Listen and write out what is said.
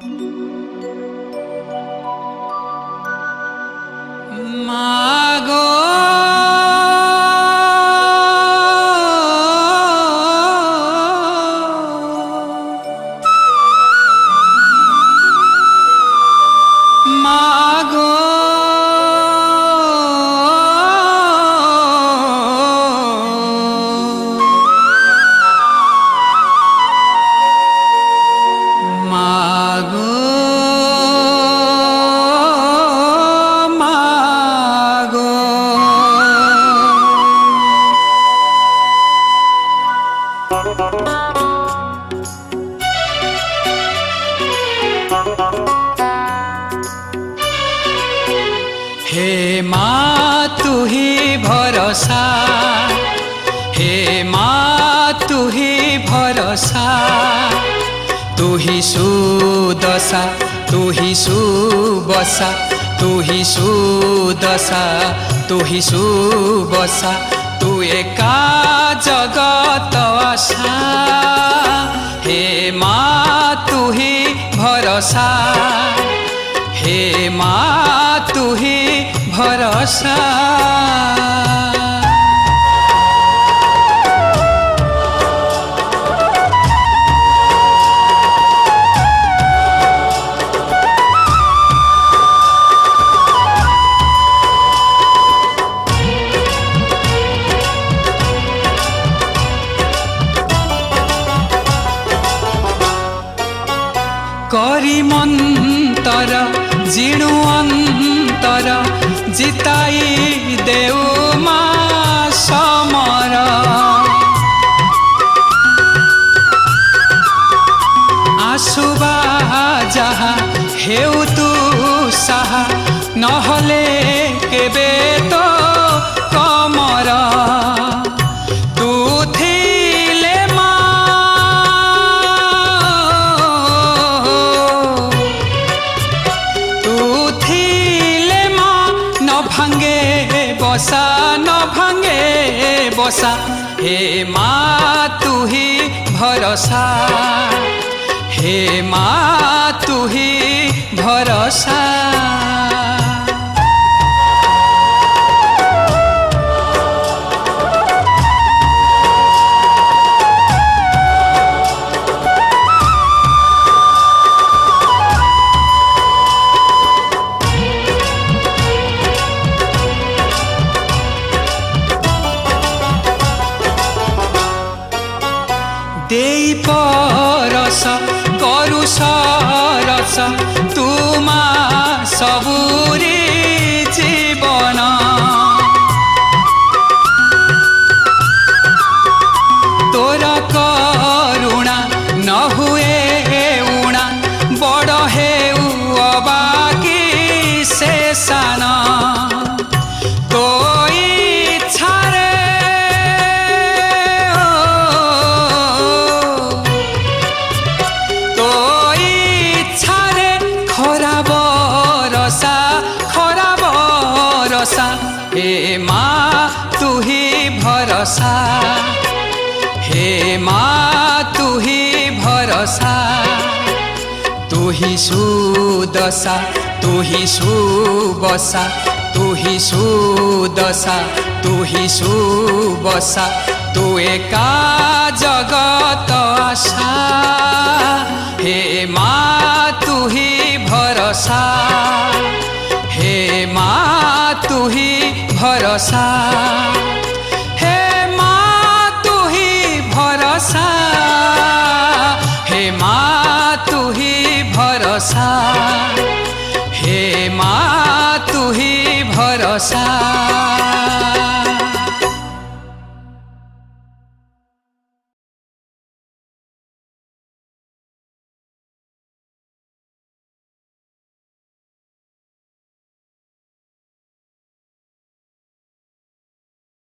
मागो मागो मागो हे माँ तू ही भरोसा, हे माँ तू ही भरोसा, तू ही सुदशा, तू ही सुबसा, तू ही सुदशा, तू ही सुबसा, तू एका जगत आशा। हे माँ तू ही भरोसा, हे माँ तू ही भरोसा। करी मंतर जिणु अंतर जिताई देउ माँ समर। आसुबा जहा हेउ तू साहा नहले केबे तो कमर। तू थिले भांगे बसा न भांगे बसा। हे माँ तू ही भरोसा, हे माँ तू ही भरोसा। देई परस करु सरस तुमा सबुरी जीवन। तोरा करुणा न हुए उणा बड़ हेउ अबाकी से साना। हे माँ तू ही भरोसा, हे माँ तू ही भरोसा। तू ही सुदशा, तू ही सुबसा, तू ही सुदशा, तू ही सुबसा, तू एका जगत आशा। हे माँ तू ही भरोसा, हे माँ तू ही भरोसा, हे माँ तू ही भरोसा, हे माँ तू ही भरोसा, हे माँ तू ही भरोसा।